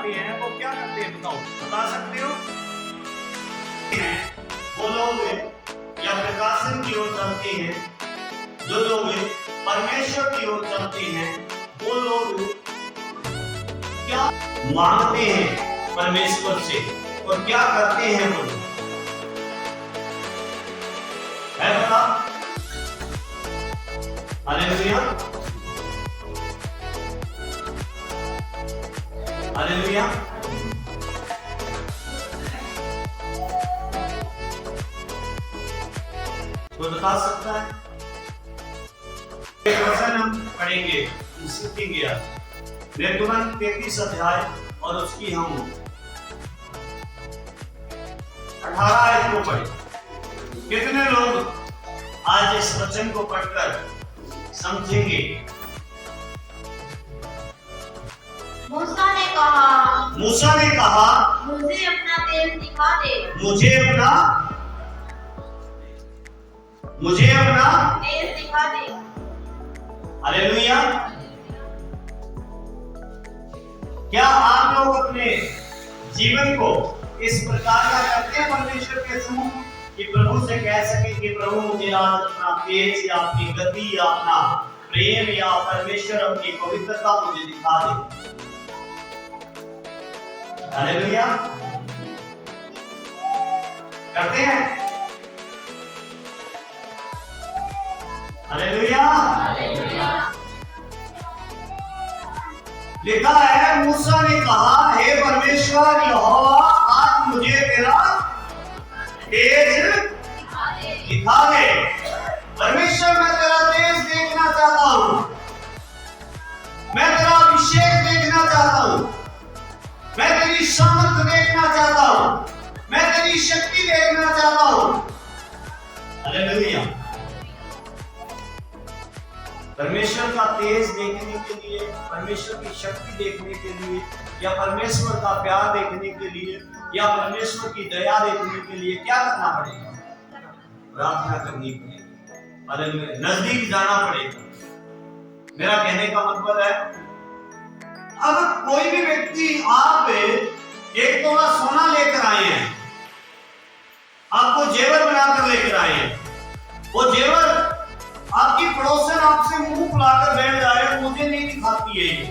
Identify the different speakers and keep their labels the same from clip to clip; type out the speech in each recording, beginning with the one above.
Speaker 1: जाते हैं वो क्या करते हैं बताओ, बता सकते हो? वो लोग या प्रकाशन की ओर चलते हैं, जो लोग परमेश्वर की ओर चलते हैं वो लोग क्या मांगते हैं परमेश्वर से और क्या करते हैं वो लोग, है पता? Hallelujah, hallelujah. कोई बता सकता है? एक वचन हम पढ़ेंगे, सीखेंगे आज निर्गमन 33 अध्याय और उसकी हम 18 आयत को पढ़े। कितने लोग आज इस वचन को पढ़कर समझेंगे?
Speaker 2: मूसा ने कहा,
Speaker 1: मुझे
Speaker 2: अपना तेज दिखा दे।
Speaker 1: मुझे अपना
Speaker 2: तेज दिखा दे।
Speaker 1: हालेलुया। क्या आप लोग अपने जीवन को इस प्रकार का करते हैं परमेश्वर के सम्मुख कि प्रभु से कह सके कि प्रभु मुझे आज अपना तेज या अपनी गति या अपना प्रेम या परमेश्वर अपनी पवित्रता मुझे दिखा दे? हालेलुया, करते हैं? हालेलुया। लिखा है मूसा ने कहा, हे परमेश्वर यहोवा आज मुझे तेरा तेज दिखा दे। परमेश्वर मैं तेरा तेज देखना चाहता हूं, मैं तेरा अभिषेक देखना चाहता हूं, मैं तेरी सामर्थ देखना चाहता हूं, मैं तेरी शक्ति देखना चाहता हूं। हालेलुया। परमेश्वर का तेज देखने के लिए, परमेश्वर की शक्ति देखने के लिए या परमेश्वर का प्यार देखने के लिए या परमेश्वर की दया देखने के लिए क्या करना पड़ेगा? प्रार्थना करनी पड़ेगी। हालेलुया, नजदीक जाना पड़ेगा। मेरा कहने का मतलब है, अगर कोई भी व्यक्ति आप एक तोला सोना लेकर आए हैं, आपको जेवर बनाकर लेकर आए हैं, वो जेवर आपकी पड़ोसन आपसे मुंह फुलाकर बैठ जाए, मुझे नहीं दिखाती है ये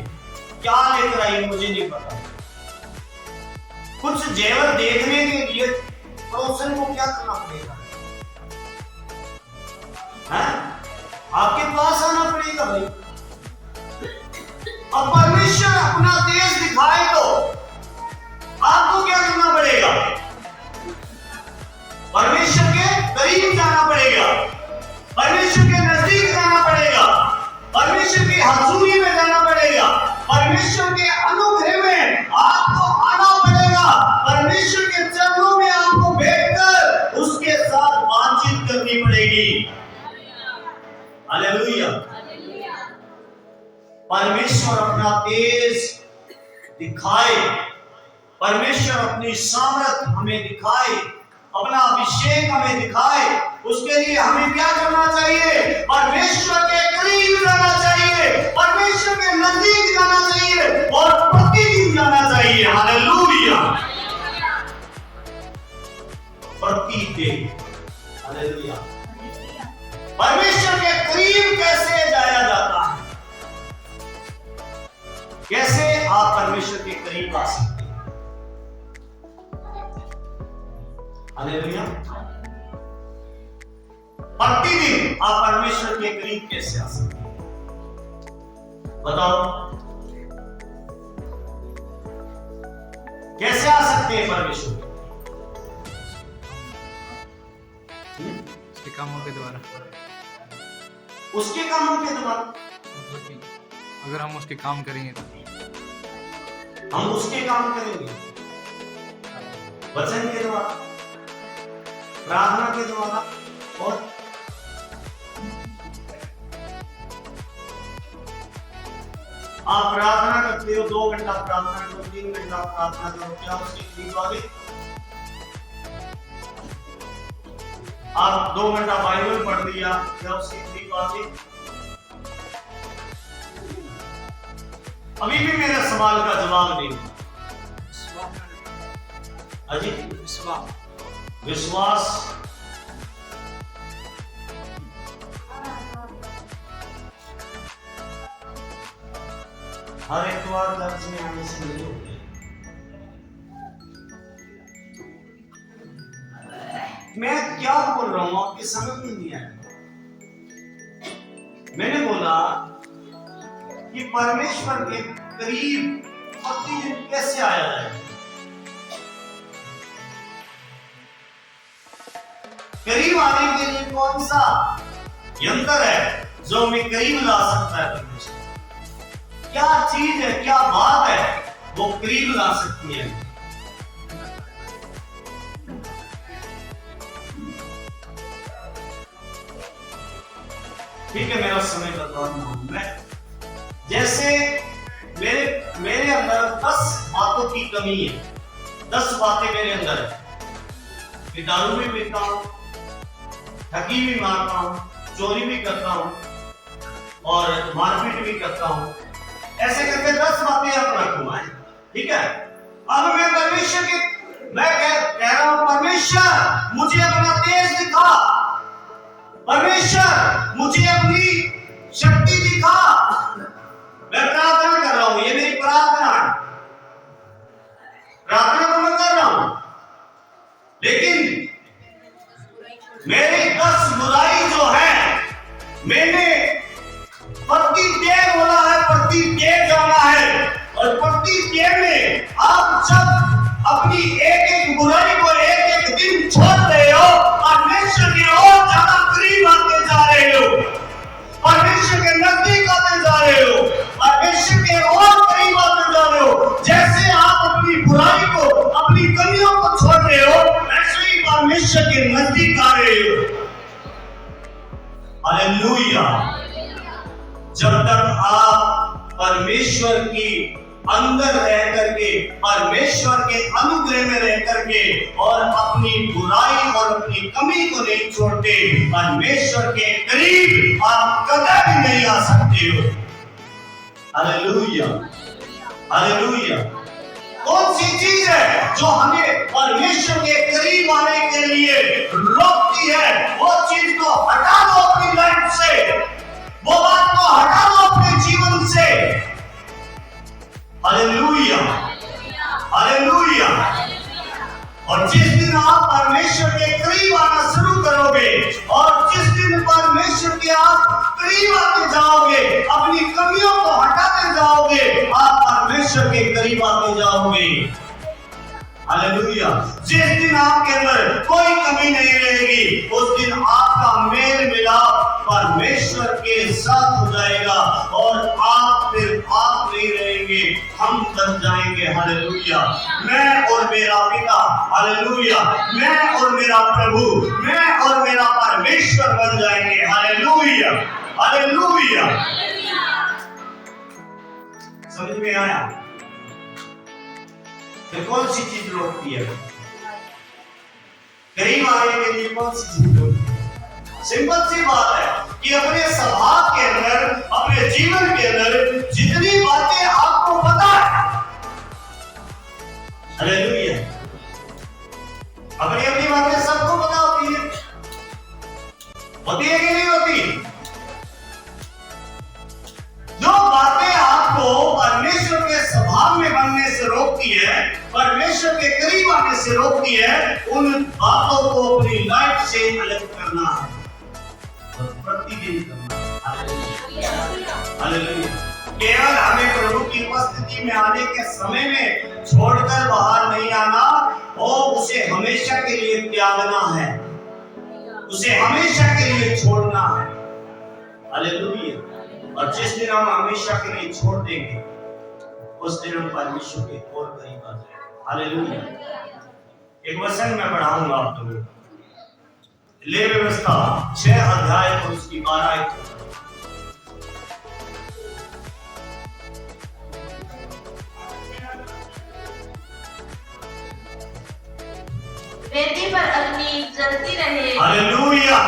Speaker 1: क्या लेकर आई मुझे नहीं पता। कुछ जेवर देखने के लिए पड़ोसन को क्या करना पड़ेगा? हैं? आपके पास आना पड़ेगा भाई। अब परमेश्वर अपना तेज दिखाए तो आपको क्या करना पड़ेगा? परमेश्वर के करीब जाना पड़ेगा, परमेश्वर के नजदीक जाना पड़ेगा, परमेश्वर की हजूरी में जाना पड़ेगा, परमेश्वर के अनुग्रह में आपको आना पड़ेगा, परमेश्वर के चरणों में आपको बैठकर उसके साथ बातचीत करनी पड़ेगी। हालेलुया। परमेश्वर अपना तेज दिखाए, परमेश्वर अपनी सामर्थ हमें दिखाए, अपना अभिषेक हमें दिखाए, उसके लिए हमें क्या करना चाहिए? परमेश्वर के करीब जाना चाहिए, परमेश्वर के नजदीक जाना चाहिए और प्रतिदिन जाना चाहिए। हालेलुया, प्रतिदिन। हालेलुया। परमेश्वर के करीब कैसे जाया जाता है? कैसे आप परमेश्वर के करीब आ सकते हैं? हालेलुया। प्रतिदिन आप परमेश्वर के करीब कैसे आ सकते हैं? बताओ, कैसे आ सकते हैं परमेश्वर?
Speaker 3: उसके कामों के द्वारा।
Speaker 1: उसके कामों के द्वारा?
Speaker 3: अगर हम उसके काम करेंगे तो
Speaker 1: हम उसके काम करेंगे वचन के द्वारा, प्रार्थना के द्वारा। और आप प्रार्थना करते हो, 2 घंटा प्रार्थना करो, 3 घंटा प्रार्थना करो, क्या उसके करीब आ गए? आप 2 घंटा बाइबल पढ़ लिया, क्या उसके करीब आ गए? अभी भी मेरे सवाल का जवाब नहीं। अजी
Speaker 3: विश्वास।
Speaker 1: विश्वास। हर एक बार लफ्ज में आने से नहीं होते। मैं क्या बोल रहा हूं आपकी समझ में नहीं आया। मैंने बोला कि परमेश्वर के करीब प्रतिदिन कैसे आया जाए। करीब आने के लिए कौन सा यंत्र है जो हमें करीब ला सकता है परमेश्वर? क्या चीज है, क्या बात है वो करीब ला सकती है? ठीक है, मेरा समय बताना हूं मैं। जैसे मेरे अंदर 10 बातों की कमी है। 10 बातें मेरे अंदर है कि दारू भी पीता हूं, ठगी भी मारता हूं, चोरी भी करता हूं और मारपीट भी करता हूं। ऐसे करके 10 बातें आप रखूंगा। ठीक है, अब मैं परमेश्वर की मैं कह रहा हूं, परमेश्वर मुझे अपना तेज दिखा, परमेश्वर मुझे अपनी शक्ति दिखा। मैं प्रार्थना कर रहा हूं, ये मेरी प्रार्थना है। प्रार्थना तो मैं कर रहा हूं, लेकिन मेरी 10 बुराई जो है, मैंने प्रत्येक बोला है, प्रत्येक जाना है। और प्रत्येक में आप जब अपनी एक बुराई को एक दिन छोड़ रहे हो, परमेश्वर की ओर ज्यादा करीब आते जा रहे हो, परमेश्वर के नजदीक आते जा रहे हो, परमेश्वर के और करीब आते जा रहे हो। जैसे आप अपनी बुराई को, अपनी कमियों को छोड़ रहे हो, वैसे ही परमेश्वर के नजदीक आ रहे हो। हालेलुया। जब तक आप परमेश्वर की अंदर रह करके, परमेश्वर के अनुग्रह में रह करके और अपनी बुराई और अपनी कमी को नहीं छोड़ते, परमेश्वर के करीब आप कभी भी नहीं आ सकते हो। Hallelujah, hallelujah. कौन सी चीज है जो हमें परमेश्वर के करीब आने के लिए रोकती है? वो चीज को हटा दो अपनी लाइफ से, वो बात को हटा दो अपने जीवन से। Hallelujah, hallelujah. और जिस दिन आप परमेश्वर के करीब आना शुरू करोगे और जिस दिन परमेश्वर के आप करीब आते जाओगे, अपनी कमियों को हटाते जाओगे, आप परमेश्वर के करीब आते जाओगे। हालेलुया। जिस दिन आपके अंदर कोई कमी नहीं रहेगी, उस दिन आपका मेल मिलाप परमेश्वर के साथ हो जाएगा और आप फिर आप नहीं रहेंगे, हम बन जाएंगे। हालेलुया। मैं और मेरा पिता, हालेलुया, मैं और मेरा प्रभु, मैं और मेरा परमेश्वर बन जाएंगे। Hallelujah, hallelujah. समझ में आया? तो कौन सी चीज रोकती है? करीब आने के लिए कौन सी चीज रोकती है? सिंपल सी बात है कि अपने स्वभाव के अंदर, अपने जीवन के अंदर जितनी बातें आपको पता है, हालेलुया, अपनी अपनी बातें सबको पता होती है कि नहीं होती? जो बातें आपको परमेश्वर के स्वभाव में बनने से रोकती है, परमेश्वर के करीब आने से रोकती है, उन बातों को अपनी लाइफ से अलग करना है और प्रतिदिन करना है। हालेलुया। केवल हमें प्रभु की उपस्थिति में आने के समय में छोड़कर बाहर नहीं आना, और उसे हमेशा के लिए त्यागना है, उसे हमेशा के लिए छोड़ना है। हालेलुया। और जिस दिन हम हमेशा के लिए छोड़ देंगे, उस दिन हम परमेश्वर के और करीब आ जाएंगे। हालेलुया। एक वचन मैं पढ़ाऊंगा आप लोगों को, ले व्यवस्था 6 अध्याय और उसकी 12 आयत।
Speaker 2: वेदी पर अग्नि जलती रहे।
Speaker 1: हालेलुया,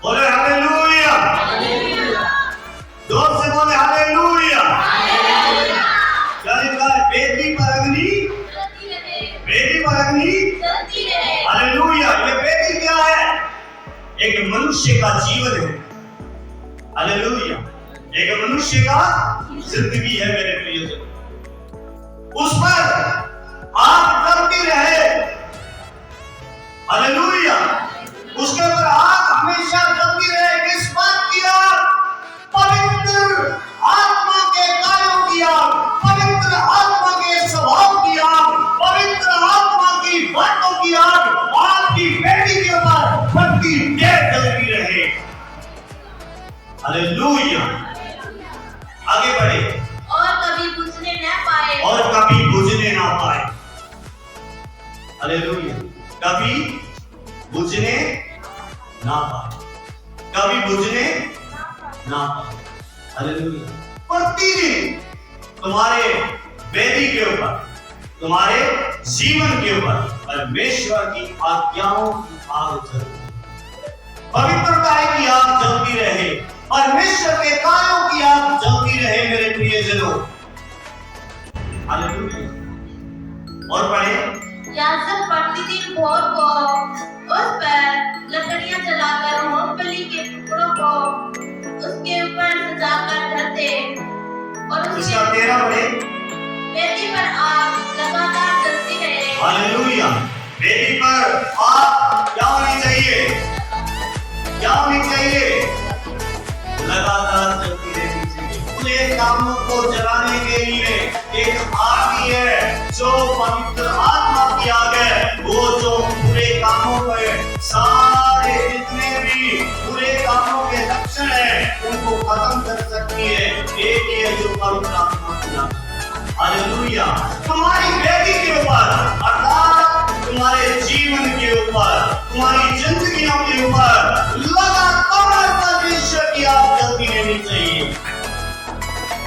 Speaker 1: बोले हालेलुया, जोर से बोले हालेलुया। क्या लिखा है? वेदी पर अग्नि, वेदी पर एक मनुष्य का जीवन है। हालेलुया। एक मनुष्य का जिंदगी है मेरे प्रियजन, उस पर आग जलती रहे। हालेलुया। उसके ऊपर आग हमेशा जलती रहे। किस बात की आग? पवित्र आत्मा के कार्यों की आग, पवित्र आत्मा के स्वभाव की आग, पवित्र आत्मा की बातों की आग आपकी बेटी के ऊपर बढ़ती देर जलती रहे। हालेलुया। आगे बढ़े।
Speaker 2: और कभी बुझने न पाए।
Speaker 1: और कभी बुझने ना पाए। हालेलुया। कभी बुझने ना पाए। कभी बुझने ना पाए। हालेलुया। प्रतिदिन तुम्हारे वेदी के ऊपर, तुम्हारे जीवन के ऊपर परमेश्वर की आज्ञाओं की आग जलती, पवित्रता की आग जलती रहे, परमेश्वर के कार्यों की आग जलती रहे मेरे प्रियजनों। हालेलुया। और पढ़े।
Speaker 2: याजक प्रतिदिन भोर को उस पर लकड़ियां जलाकर मूंगफली के टुकड़ों को उसके ऊपर सजाकर धरते और उसके
Speaker 1: 13 पढ़े।
Speaker 2: वेदी पर आग लगातार जलती रहे।
Speaker 1: हालेलुया। वेदी पर आग क्या होनी चाहिए? क्या होनी चाहिए? लगातार चलती रहनी चाहिए। पूरे कामों को जलाने के लिए एक आग ही है जो पवित्र आत्मा की आग है। वो जो पूरे कामों पे सारे जितने भी पूरे कामों के लक्षण है उनको खत्म कर सकती है। एक ही है जो पवित्र आत्मा की आग है। हालेलुया। तुम्हारी वेदी के ऊपर अर्थात तुम्हारे जीवन के ऊपर, तुम्हारी जिंदगियों के ऊपर लगातार परमेश्वर की आग जलती रहनी चाहिए।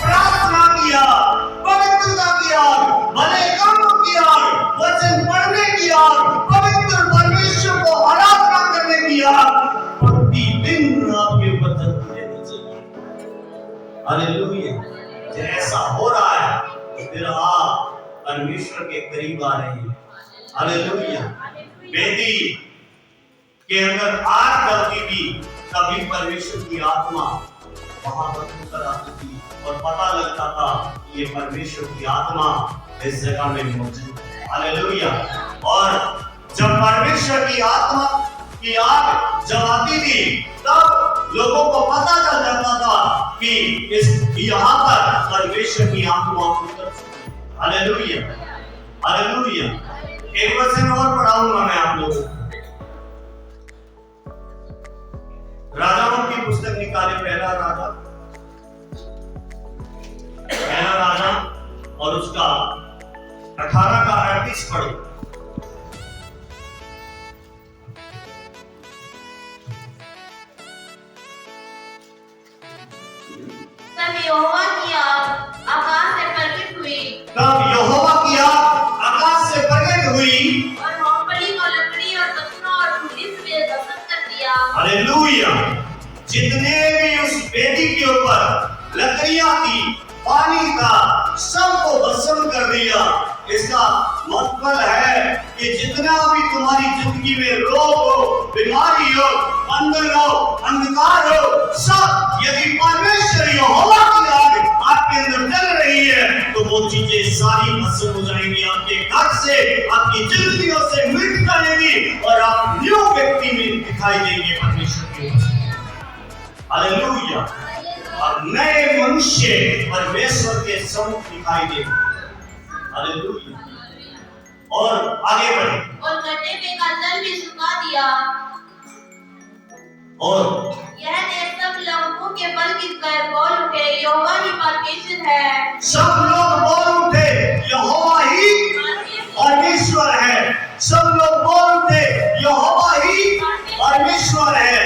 Speaker 1: प्रार्थना की आग, पवित्रता की आग, भले कामों की आग, वचन पढ़ने की आग, पवित्र परमेश्वर को आराधना करने की आग प्रतिदिन आपके ऊपर जलती रहनी चाहिए। हालेलुया। ऐसा हो रहा है तो फिर आप परमेश्वर के करीब आ रहे हैं। हालेलुया। वेदी के अंदर आग जलती थी, तभी परमेश्वर की आत्मा वहां पर उतर आती थी और पता लगता था कि ये परमेश्वर की आत्मा इस जगह में मौजूद है। हालेलुया। और जब परमेश्वर की आत्मा की आग जलाती थी तब लोगों को पता चल जाता था कि इस यहाँ पर परमेश्वर की आत्मा उतर चुकी है। हालेलुया। हालेलुया। एक वचन और पढ़ाऊंगा मैं आप लोगों को। राजाओं की पुस्तक निकाले, पहला राजा और उसका 18 का 38 पढ़ो।
Speaker 2: तब यहोवा की आग आकाश से प्रकट हुई।
Speaker 1: तब यहोवा की आग आकाश से प्रकट हुई
Speaker 2: और मूंगफली को लकड़ी और पत्थरों और धूलि से दफन कर दिया।
Speaker 1: हालेलुया। जितने भी उस वेदी के ऊपर लकड़ियां थी, पानी था, सबको भस्म कर दिया। इसका मतलब है कि जितना भी तुम्हारी जिंदगी में रोग हो, बीमारी हो, बंधन हो, अंधकार हो, सब यदि परमेश्वर यहोवा की आग आपके अंदर जल रही है तो वो चीजें सारी भस्म हो जाएंगी। आपके घर से, आपकी जिंदगियों से मिट जाएंगी और आप न्यू व्यक्ति में दिखाई देंगे परमेश्वर की ओर से। हालेलुया। और नए मनुष्य परमेश्वर के सम्मुख दिखाई देंगे। हालेलुया। और आगे बढ़े।
Speaker 2: और गड्ढे में का जल भी सुखा दिया।
Speaker 1: और
Speaker 2: यह देख सब लोग मुंह के बल गिरकर बोल उठे, यहोवा ही परमेश्वर है।
Speaker 1: सब लोग बोल उठे, यहोवा ही परमेश्वर है। सब लोग बोल उठे, यहोवा ही परमेश्वर है।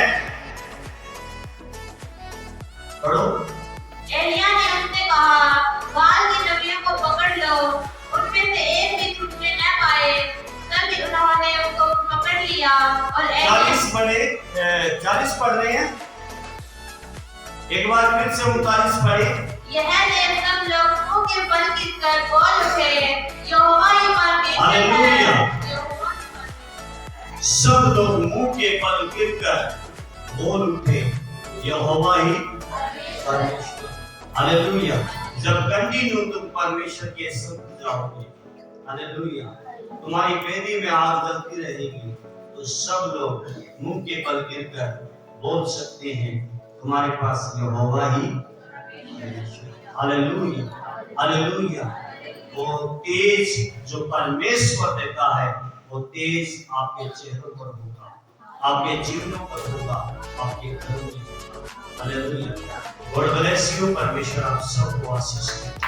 Speaker 1: पढ़ो।
Speaker 2: एलिया ने उससे कहा, बाल की नबियों को पकड़ लो, उनमें से एक भी छूटने न पाए। तब उन्होंने उनको पकड़ लिया और
Speaker 1: 40 पढ़ रहे हैं। एक बार फिर से 39 पढ़े।
Speaker 2: यह देख सब लोग मुंह के बल गिरकर बोल उठे, यहोवा ही परमेश्वर है।
Speaker 1: सब लोग मुंह के बल गिरकर बोल उठे यहोवा ही परमेश्वर। हालेलुया। जब कंटिन्यू तुम परमेश्वर के संग जाओगे, हालेलुया, तुम्हारी वेदी में आग जलती रहेगी, तो सब लोग मुंह के बल गिरकर बोल सकते हैं तुम्हारे पास यहोवा ही परमेश्वर। Hallelujah, hallelujah. वो तेज जो परमेश्वर देता है, वो तेज आपके चेहरों पर होगा, आपके जीवनों पर होगा, आपके घरों में होगा। हालेलुया। God bless you. परमेश्वर आप सबको आशीष दे।